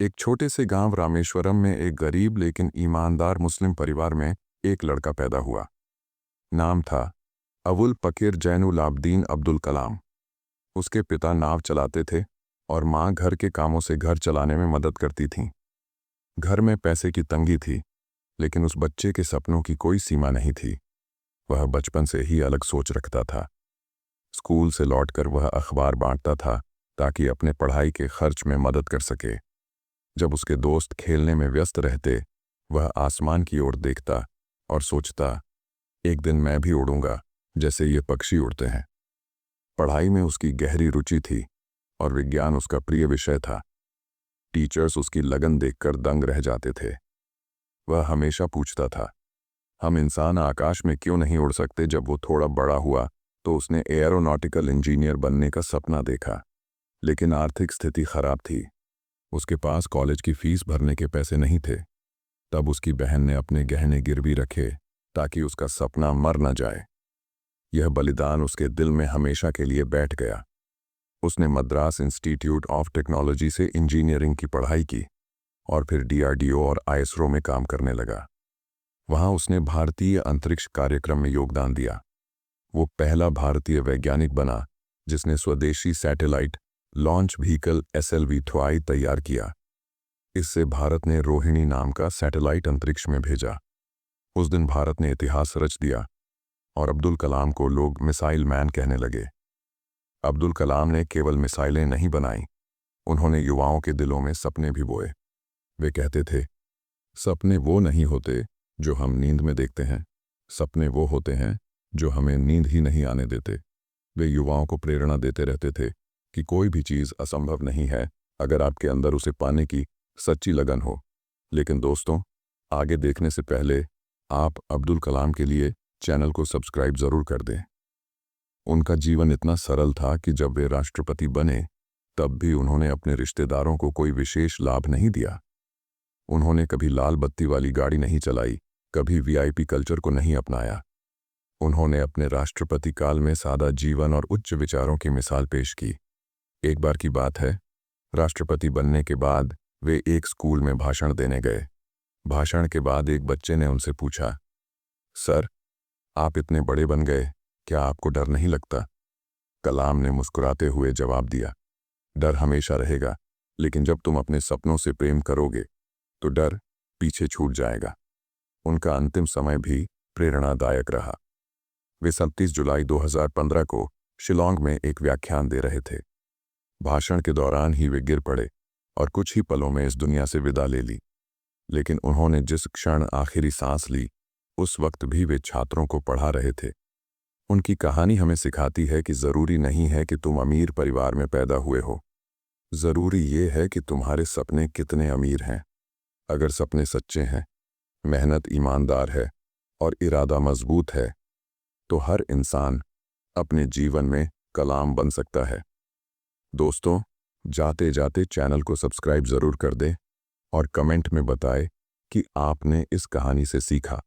एक छोटे से गांव रामेश्वरम में एक गरीब लेकिन ईमानदार मुस्लिम परिवार में एक लड़का पैदा हुआ। नाम था अवुल पकीर जैनुल आबदीन अब्दुल कलाम। उसके पिता नाव चलाते थे और माँ घर के कामों से घर चलाने में मदद करती थीं। घर में पैसे की तंगी थी, लेकिन उस बच्चे के सपनों की कोई सीमा नहीं थी। वह बचपन से ही अलग सोच रखता था। स्कूल से लौटकर वह अखबार बांटता था ताकि अपने पढ़ाई के खर्च में मदद कर सके। जब उसके दोस्त खेलने में व्यस्त रहते, वह आसमान की ओर देखता और सोचता, एक दिन मैं भी उड़ूंगा जैसे ये पक्षी उड़ते हैं। पढ़ाई में उसकी गहरी रुचि थी और विज्ञान उसका प्रिय विषय था। टीचर्स उसकी लगन देखकर दंग रह जाते थे। वह हमेशा पूछता था, हम इंसान आकाश में क्यों नहीं उड़ सकते। जब वो थोड़ा बड़ा हुआ तो उसने एयरोनॉटिकल इंजीनियर बनने का सपना देखा, लेकिन आर्थिक स्थिति खराब थी। उसके पास कॉलेज की फीस भरने के पैसे नहीं थे। तब उसकी बहन ने अपने गहने गिरवी रखे ताकि उसका सपना मर न जाए। यह बलिदान उसके दिल में हमेशा के लिए बैठ गया। उसने मद्रास इंस्टीट्यूट ऑफ टेक्नोलॉजी से इंजीनियरिंग की पढ़ाई की और फिर डीआरडीओ और आईएसआरओ में काम करने लगा। वहां उसने भारतीय अंतरिक्ष कार्यक्रम में योगदान दिया। वो पहला भारतीय वैज्ञानिक बना जिसने स्वदेशी सैटेलाइट लॉन्च व्हीकल SLV-3 तैयार किया। इससे भारत ने रोहिणी नाम का सैटेलाइट अंतरिक्ष में भेजा। उस दिन भारत ने इतिहास रच दिया और अब्दुल कलाम को लोग मिसाइल मैन कहने लगे। अब्दुल कलाम ने केवल मिसाइलें नहीं बनाई, उन्होंने युवाओं के दिलों में सपने भी बोए। वे कहते थे, सपने वो नहीं होते जो हम नींद में देखते हैं, सपने वो होते हैं जो हमें नींद ही नहीं आने देते। वे युवाओं को प्रेरणा देते रहते थे कि कोई भी चीज़ असंभव नहीं है अगर आपके अंदर उसे पाने की सच्ची लगन हो। लेकिन दोस्तों, आगे देखने से पहले आप अब्दुल कलाम के लिए चैनल को सब्सक्राइब ज़रूर कर दें। उनका जीवन इतना सरल था कि जब वे राष्ट्रपति बने तब भी उन्होंने अपने रिश्तेदारों को कोई विशेष लाभ नहीं दिया। उन्होंने कभी लाल बत्ती वाली गाड़ी नहीं चलाई, कभी वीआईपी कल्चर को नहीं अपनाया। उन्होंने अपने राष्ट्रपति काल में सादा जीवन और उच्च विचारों की मिसाल पेश की। एक बार की बात है, राष्ट्रपति बनने के बाद वे एक स्कूल में भाषण देने गए। भाषण के बाद एक बच्चे ने उनसे पूछा, सर, आप इतने बड़े बन गए, क्या आपको डर नहीं लगता? कलाम ने मुस्कुराते हुए जवाब दिया, डर हमेशा रहेगा, लेकिन जब तुम अपने सपनों से प्रेम करोगे तो डर पीछे छूट जाएगा। उनका अंतिम समय भी प्रेरणादायक रहा। वे 27 जुलाई 2015 को शिलोंग में एक व्याख्यान दे रहे थे। भाषण के दौरान ही वे गिर पड़े और कुछ ही पलों में इस दुनिया से विदा ले ली। लेकिन उन्होंने जिस क्षण आखिरी सांस ली, उस वक्त भी वे छात्रों को पढ़ा रहे थे। उनकी कहानी हमें सिखाती है कि ज़रूरी नहीं है कि तुम अमीर परिवार में पैदा हुए हो, ज़रूरी ये है कि तुम्हारे सपने कितने अमीर हैं। अगर सपने सच्चे हैं, मेहनत ईमानदार है और इरादा मजबूत है, तो हर इंसान अपने जीवन में कलाम बन सकता है। दोस्तों, जाते जाते चैनल को सब्सक्राइब ज़रूर कर दें और कमेंट में बताएं कि आपने इस कहानी से सीखा।